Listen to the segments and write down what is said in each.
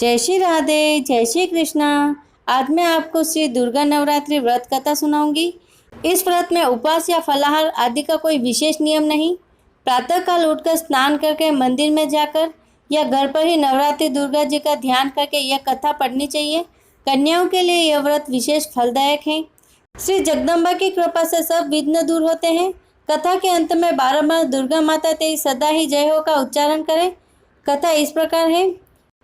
जय श्री राधे, जय श्री कृष्णा। आज मैं आपको श्री दुर्गा नवरात्रि व्रत कथा सुनाऊंगी। इस व्रत में उपवास या फलाहार आदि का कोई विशेष नियम नहीं। प्रातःकाल उठकर स्नान करके मंदिर में जाकर या घर पर ही नवरात्रि दुर्गा जी का ध्यान करके यह कथा पढ़नी चाहिए। कन्याओं के लिए यह व्रत विशेष फलदायक है। श्री जगदम्बा की कृपा से सब विघ्न दूर होते हैं। कथा के अंत में बारंबार दुर्गा माता तेरी सदा ही जय हो का उच्चारण करें। कथा इस प्रकार है।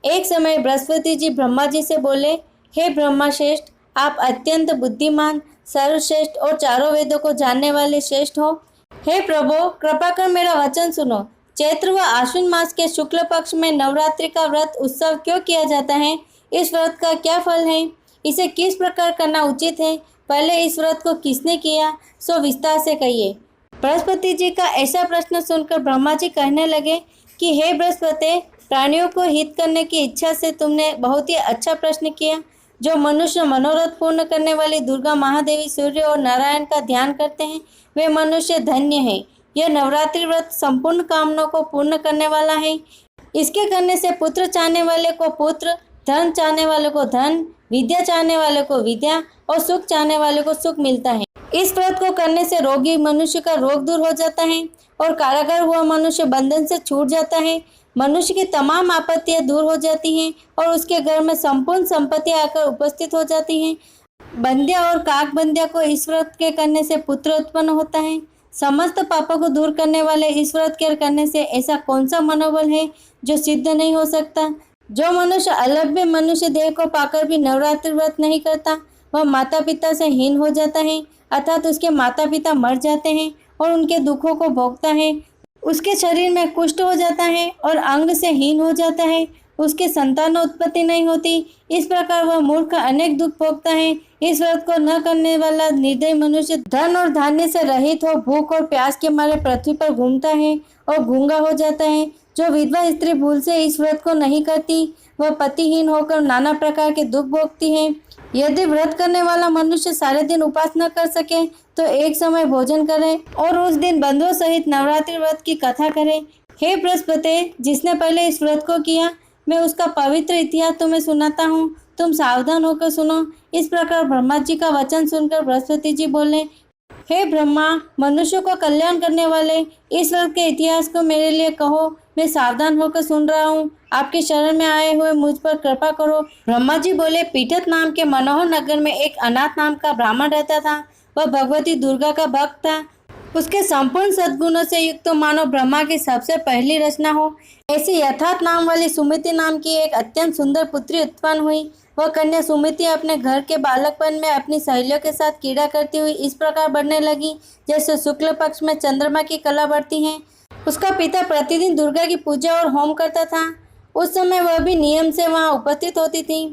एक समय बृहस्पति जी ब्रह्मा जी से बोले, हे ब्रह्मा श्रेष्ठ, आप अत्यंत बुद्धिमान, सर्वश्रेष्ठ और चारों वेदों को जानने वाले श्रेष्ठ हो। हे प्रभु, कृपा कर मेरा वचन सुनो। चैत्र व आश्विन मास के शुक्ल पक्ष में नवरात्रि का व्रत उत्सव क्यों किया जाता है? इस व्रत का क्या फल है? इसे किस प्रकार करना उचित है? पहले इस व्रत को किसने किया, सो विस्तार से कहिए। बृहस्पति जी का ऐसा प्रश्न सुनकर ब्रह्मा जी कहने लगे कि हे बृहस्पति, प्राणियों को हित करने की इच्छा से तुमने बहुत ही अच्छा प्रश्न किया। जो मनुष्य मनोरथ पूर्ण करने वाली दुर्गा महादेवी, सूर्य और नारायण का ध्यान करते हैं, वे मनुष्य धन्य हैं। यह नवरात्रि व्रत संपूर्ण कामनाओं को पूर्ण करने वाला है। इसके करने से पुत्र चाहने वाले को पुत्र, धन चाहने वाले को धन, विद्या चाहने वाले को विद्या और सुख चाहने वाले को सुख मिलता है। इस व्रत को करने से रोगी मनुष्य का रोग दूर हो जाता है और कारागार हुआ मनुष्य बंधन से छूट जाता है। मनुष्य की तमाम आपत्तियां दूर हो जाती हैं और उसके घर में संपूर्ण संपत्तियां आकर उपस्थित हो जाती हैं। बंध्या और काक बंध्या को इस व्रत के करने से पुत्र उत्पन्न होता है। समस्त पापों को दूर करने वाले इस व्रत के करने से ऐसा कौन सा मनोबल है जो सिद्ध नहीं हो सकता? जो मनुष्य अलग में मनुष्य देह को पाकर भी नवरात्रि व्रत नहीं करता, वह माता पिता से हीन हो जाता है, अर्थात उसके माता पिता मर जाते हैं और उनके दुखों को भोगता है। उसके शरीर में कुष्ठ हो जाता है और अंग से हीन हो जाता है। उसके संतान उत्पत्ति नहीं होती। इस प्रकार वह मूर्ख अनेक दुख भोगता है। इस व्रत को न करने वाला निर्दयी मनुष्य धन और धान्य से रहित हो भूख और प्यास के मारे पृथ्वी पर घूमता है और गूंगा हो जाता है। जो विधवा स्त्री भूल से इस व्रत को नहीं करती, वह पतिहीन होकर नाना प्रकार के दुख भोगती है। यदि व्रत करने वाला मनुष्य सारे दिन उपास न कर सके तो एक समय भोजन करे और उस दिन बंधुओं सहित नवरात्रि व्रत की कथा करे। हे बृहस्पति, जिसने पहले इस व्रत को किया, मैं उसका पवित्र इतिहास तुम्हें सुनाता हूँ, तुम सावधान होकर सुनो। इस प्रकार ब्रह्मा जी का वचन सुनकर बृहस्पति जी बोले, हे ब्रह्मा, मनुष्य को कल्याण करने वाले इस व्रत के इतिहास को मेरे लिए कहो। मैं सावधान होकर सुन रहा हूँ। आपके शरण में आए हुए मुझ पर कृपा करो। ब्रह्मा जी बोले, पीठत नाम के मनोहर नगर में एक अनाथ नाम का ब्राह्मण रहता था। वह भगवती दुर्गा का भक्त था। उसके संपूर्ण सद्गुणों से युक्त तो मानो ब्रह्मा की सबसे पहली रचना हो। ऐसी यथार्थ नाम वाली सुमिति नाम की एक अत्यंत सुंदर पुत्री उत्पन्न हुई। वह कन्या सुमिति अपने घर के बालकपन में अपनी सहेलियों के साथ क्रीड़ा करती हुई इस प्रकार बढ़ने लगी जैसे शुक्ल पक्ष में चंद्रमा की कला बढ़ती है। उसका पिता प्रतिदिन दुर्गा की पूजा और होम करता था। उस समय वह भी नियम से वहां उपस्थित होती थी।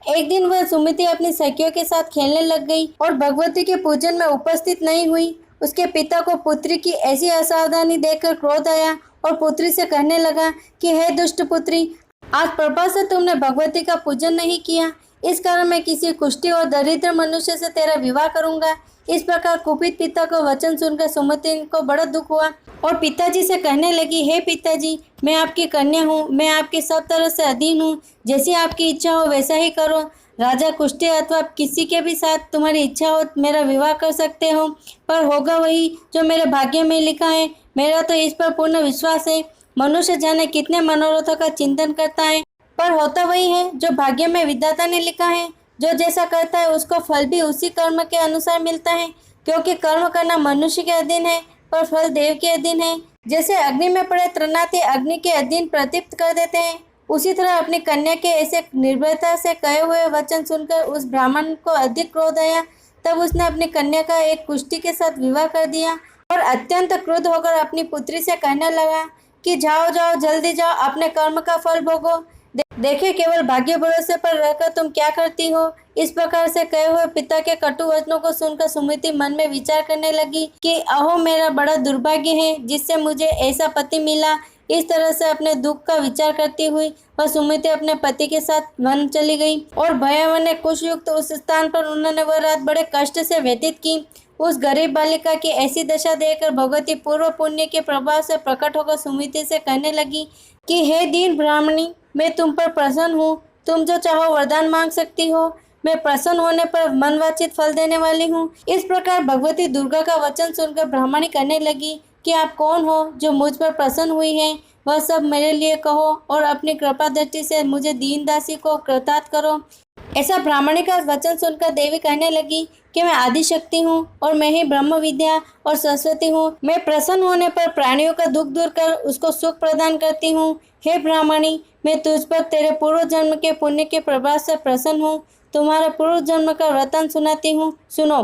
एक दिन वह सुमिति अपनी सखियों के साथ खेलने लग गई और भगवती के पूजन में उपस्थित नहीं हुई। उसके पिता को पुत्री की ऐसी असावधानी देखकर क्रोध आया और पुत्री से कहने लगा कि हे दुष्ट पुत्री, आज प्रभा से तुमने भगवती का पूजन नहीं किया। इस कारण मैं किसी कुष्ठी और दरिद्र मनुष्य से तेरा विवाह करूंगा। इस प्रकार कुपित पिता को वचन सुनकर सुमति को बड़ा दुख हुआ और पिताजी से कहने लगी, हे पिताजी, मैं आपकी कन्या हूँ, मैं आपके सब तरह से अधीन हूँ। जैसी आपकी इच्छा हो वैसा ही करो। राजा कुष्ठी अथवा किसी के भी साथ तुम्हारी इच्छा हो मेरा विवाह कर सकते हो, पर होगा वही जो मेरे भाग्य में लिखा है। मेरा तो इस पर पूर्ण विश्वास है। मनुष्य जाने कितने मनोरथों का चिंतन करता है, पर होता वही है जो भाग्य में विधाता ने लिखा है। जो जैसा करता है उसको फल भी उसी कर्म के अनुसार मिलता है, क्योंकि कर्म करना मनुष्य के अधीन है पर फल देव के अधीन है। जैसे अग्नि में पड़े तृणार्थी अग्नि के अधीन प्रतिप्त कर देते हैं, उसी तरह अपनी कन्या के ऐसे निर्भयता से कहे हुए वचन सुनकर उस ब्राह्मण को अधिक क्रोध आया। तब उसने अपनी कन्या का एक कुष्ठी के साथ विवाह कर दिया और अत्यंत क्रुद्ध होकर अपनी पुत्री से कहने लगा कि जाओ जाओ, जल्दी जाओ, अपने कर्म का फल भोगो। देखे केवल भाग्य भरोसे पर रहकर तुम क्या करती हो। इस प्रकार से कहे हुए पिता के कटु वचनों को सुनकर सुमिति मन में विचार करने लगी कि अहो, मेरा बड़ा दुर्भाग्य है जिससे मुझे ऐसा पति मिला। इस तरह से अपने दुख का विचार करती हुई वह सुमिति अपने पति के साथ वन चली गई और भयावह कुशयुक्त उस स्थान पर उन्होंने वह रात बड़े कष्ट से व्यतीत की। उस गरीब बालिका की ऐसी दशा देखकर भगवती पूर्व पुण्य के प्रभाव से प्रकट होकर सुमिति से कहने लगी कि हे दीन ब्राह्मणी, मैं तुम पर प्रसन्न हूँ। तुम जो चाहो वरदान मांग सकती हो। मैं प्रसन्न होने पर मनवांछित फल देने वाली हूँ। इस प्रकार भगवती दुर्गा का वचन सुनकर ब्राह्मणी कहने लगी कि आप कौन हो जो मुझ पर प्रसन्न हुई हैं? वह सब मेरे लिए कहो और अपनी कृपा दृष्टि से मुझे दीन दासी को कृतार्थ करो। ऐसा ब्राह्मणी का वचन सुनकर देवी कहने लगी कि मैं आदिशक्ति हूँ और मैं ही ब्रह्म विद्या और सरस्वती हूँ। मैं प्रसन्न होने पर प्राणियों का दुख दूर कर उसको सुख प्रदान करती हूँ। हे ब्राह्मणी, मैं तुझ पर तेरे पूर्व जन्म के पुण्य के प्रभाव से प्रसन्न हूँ। तुम्हारा पूर्व जन्म का वृतांत सुनाती हूँ, सुनो।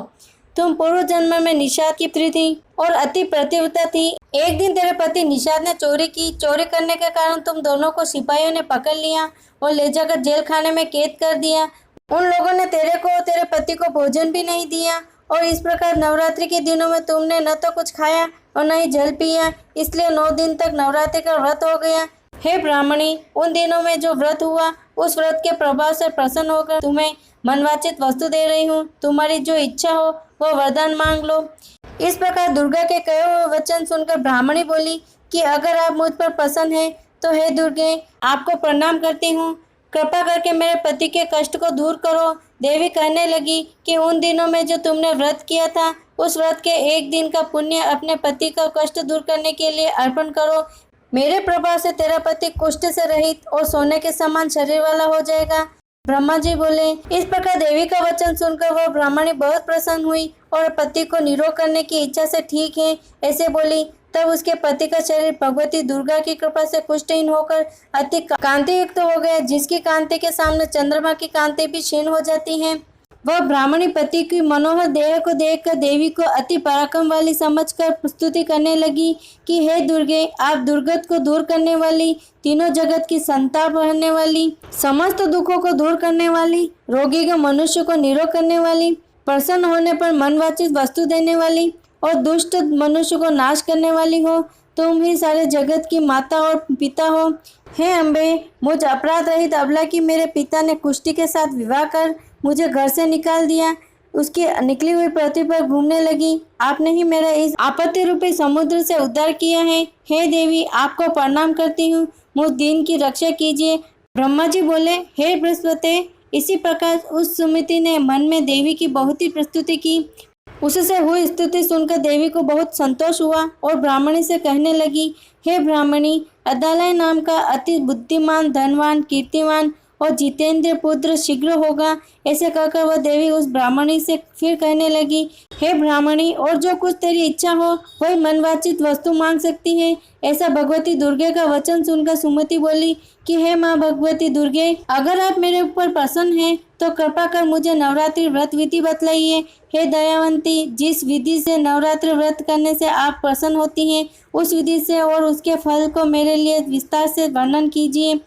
तुम पूर्व जन्म में निषाद की पुत्री थी और अति पतिव्रता थी। एक दिन तेरे पति निषाद ने चोरी की। चोरी करने के कारण तुम दोनों को सिपाहियों ने पकड़ लिया और ले जाकर जेल खाने में कैद कर दिया। उन लोगों ने तेरे को और तेरे पति को भोजन भी नहीं दिया और इस प्रकार नवरात्रि के दिनों में तुमने न तो कुछ खाया और न ही जल पिया, इसलिए 9 दिन तक नवरात्रि का व्रत हो गया। हे ब्राह्मणी, उन दिनों में जो व्रत हुआ उस व्रत के प्रभाव से प्रसन्न होकर तुम्हें मनवांछित वस्तु दे रही हूँ। तुम्हारी जो इच्छा हो वह वरदान मांग लो। इस प्रकार दुर्गा के कहे हुए वचन सुनकर ब्राह्मणी बोली कि अगर आप मुझ पर प्रसन्न हैं तो हे दुर्गे, आपको प्रणाम करती हूँ। कृपा करके मेरे पति के कष्ट को दूर करो। देवी कहने लगी कि उन दिनों में जो तुमने व्रत किया था उस व्रत के एक दिन का पुण्य अपने पति का कष्ट दूर करने के लिए अर्पण करो। मेरे प्रभाव से तेरा पति कुष्ठ से रहित और सोने के समान शरीर वाला हो जाएगा। ब्रह्मा जी बोले। इस प्रकार देवी का वचन सुनकर वह ब्राह्मणी बहुत प्रसन्न हुई और पति को निरोग करने की इच्छा से ठीक है ऐसे बोली। तब उसके पति का शरीर भगवती दुर्गा की कृपा से कुष्ठहीन होकर अति कांति युक्त हो गया, जिसकी कांति के सामने चंद्रमा की कांति भी क्षीण हो जाती है। वह ब्राह्मणी पति की मनोहर देह को देखकर देवी को अति पराक्रम वाली समझकर स्तुति करने लगी कि हे दुर्गे, आप दुर्गत को दूर करने वाली, तीनों जगत की संताप भरने वाली, समस्त दुखों को दूर करने वाली, रोगी के मनुष्य को निरोग करने वाली, प्रसन्न होने पर मनवांछित वस्तु देने वाली और दुष्ट मनुष्य को नाश करने वाली हो। तुम ही सारे जगत की माता और पिता हो। हे अम्बे, मुझ अपराध रहित अबला की मेरे पिता ने कुष्ठी के साथ विवाह कर मुझे घर से निकाल दिया। उसकी निकली हुई पृथ्वी पर घूमने लगी। आपने ही मेरा इस आपत्ति रूपी समुद्र से उद्धार किया है। हे देवी, आपको प्रणाम करती हूँ, मुझ दीन की रक्षा कीजिए। ब्रह्मा जी बोले, हे बृहस्पति। इसी प्रकार उस सुमति ने मन में देवी की बहुत ही प्रस्तुति की। उससे हुई स्तुति सुनकर देवी को बहुत संतोष हुआ और ब्राह्मणी से कहने लगी, हे ब्राह्मणी, अदालय नाम का अति बुद्धिमान, धनवान, कीर्तिमान और जितेंद्र पुत्र शीघ्र होगा। ऐसे कहकर वह देवी उस ब्राह्मणी से फिर कहने लगी, हे ब्राह्मणी, और जो कुछ तेरी इच्छा हो वही मनवांछित वस्तु मांग सकती है। ऐसा भगवती दुर्गे का वचन सुनकर सुमति बोली कि हे माँ भगवती दुर्गे, अगर आप मेरे ऊपर प्रसन्न हैं तो कृपा कर मुझे नवरात्रि व्रत विधि बतलाइए। हे दयावंती, जिस विधि से नवरात्रि व्रत करने से आप प्रसन्न होती हैं उस विधि से और उसके फल को मेरे लिए विस्तार से वर्णन कीजिए।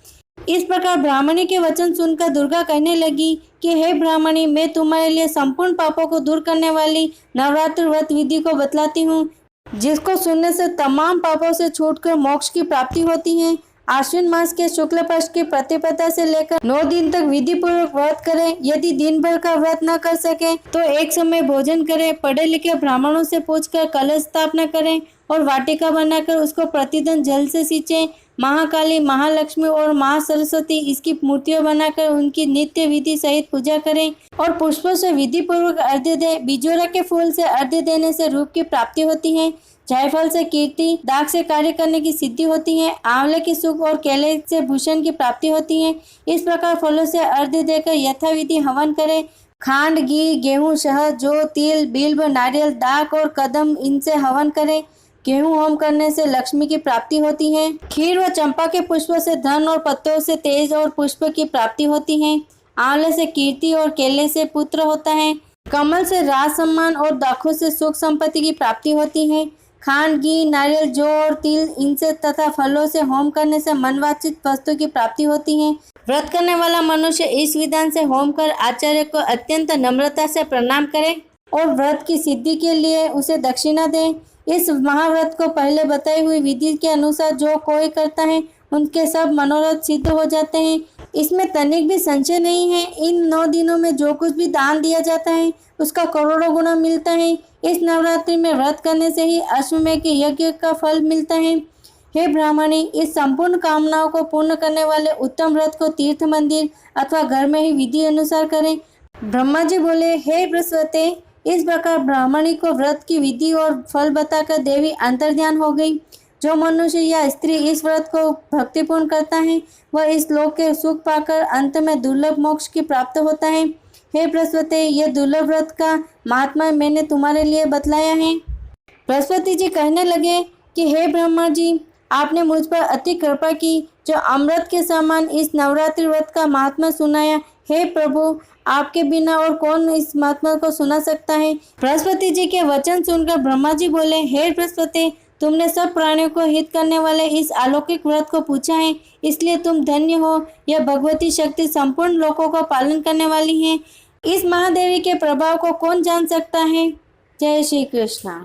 इस प्रकार ब्राह्मणी के वचन सुनकर दुर्गा कहने लगी कि हे ब्राह्मणी, मैं तुम्हारे लिए संपूर्ण पापों को दूर करने वाली नवरात्रि व्रत विधि को बतलाती हूँ, जिसको सुनने से तमाम पापों से छूटकर मोक्ष की प्राप्ति होती है। आश्विन मास के शुक्ल पक्ष की प्रतिपदा से लेकर 9 दिन तक विधि पूर्वक व्रत करें। यदि दिन भर का व्रत न कर सके तो एक समय भोजन करें। पढ़े लिखे ब्राह्मणों से पूछकर कलश स्थापना करें और वाटिका बनाकर उसको प्रतिदिन जल से सींचें। महाकाली, महालक्ष्मी और महासरस्वती इसकी मूर्तियां बनाकर उनकी नित्य विधि सहित पूजा करें और पुष्पों से विधि पूर्वक अर्घ्य दें। बिजोरा के फूल से अर्घ्य देने से रूप की प्राप्ति होती है। जायफल से कीर्ति, दाग से कार्य करने की सिद्धि होती है। आंवले की सुख और केले से भूषण की प्राप्ति होती है। इस प्रकार फलों से अर्घ्य देकर यथाविधि हवन करें। खांड, घी, गेहूं, शहद, जौ, तिल, बिल्व, नारियल, दाक और कदम इनसे हवन करें। गेहूं होम करने से लक्ष्मी की प्राप्ति होती है। खीर व चंपा के पुष्पों से धन और पत्तों से तेज और पुष्प की प्राप्ति होती है। आंवले से कीर्ति और केले से पुत्र होता है। कमल से राज सम्मान और दाखों से सुख संपत्ति की प्राप्ति होती है। खांड, घी, नारियल, जौ और तिल इनसे तथा फलों से होम करने से मनवांछित वस्तु की प्राप्ति होती है। व्रत करने वाला मनुष्य इस विधान से होम कर आचार्य को अत्यंत नम्रता से प्रणाम करे और व्रत की सिद्धि के लिए उसे दक्षिणा दे। इस महाव्रत को पहले बताई हुई विधि के अनुसार जो कोई करता है उनके सब मनोरथ सिद्ध हो जाते हैं। इसमें तनिक भी संशय नहीं है। इन 9 दिनों में जो कुछ भी दान दिया जाता है उसका करोड़ों गुना मिलता है। इस नवरात्रि में व्रत करने से ही अश्वमेध के यज्ञ का फल मिलता है। हे ब्राह्मणी, इस संपूर्ण कामनाओं को पूर्ण करने वाले उत्तम व्रत को तीर्थ मंदिर अथवा घर में ही विधि अनुसार करें। ब्रह्मा जी बोले, हे बृहस्पति, इस प्रकार ब्राह्मणी को व्रत की विधि और फल बताकर देवी अंतर्ध्यान हो गई। जो मनुष्य या स्त्री इस व्रत को भक्तिपूर्ण करता है वह इस लोक के सुख पाकर अंत में दुर्लभ मोक्ष की प्राप्त होता है। हे बृहस्पति, यह दुर्लभ व्रत का महात्मा मैंने तुम्हारे लिए बतलाया है। बृहस्पति जी कहने लगे कि हे ब्रह्मा जी, आपने मुझ पर अति कृपा की जो अमृत के समान इस नवरात्रि व्रत का महात्मा सुनाया। हे प्रभु, आपके बिना और कौन इस महात्मा को सुना सकता है। बृहस्पति जी के वचन सुनकर ब्रह्मा जी बोले, हे बृहस्पति, तुमने सब प्राणियों को हित करने वाले इस अलौकिक व्रत को पूछा है, इसलिए तुम धन्य हो। यह भगवती शक्ति संपूर्ण लोकों का पालन करने वाली है। इस महादेवी के प्रभाव को कौन जान सकता है। जय श्री कृष्ण।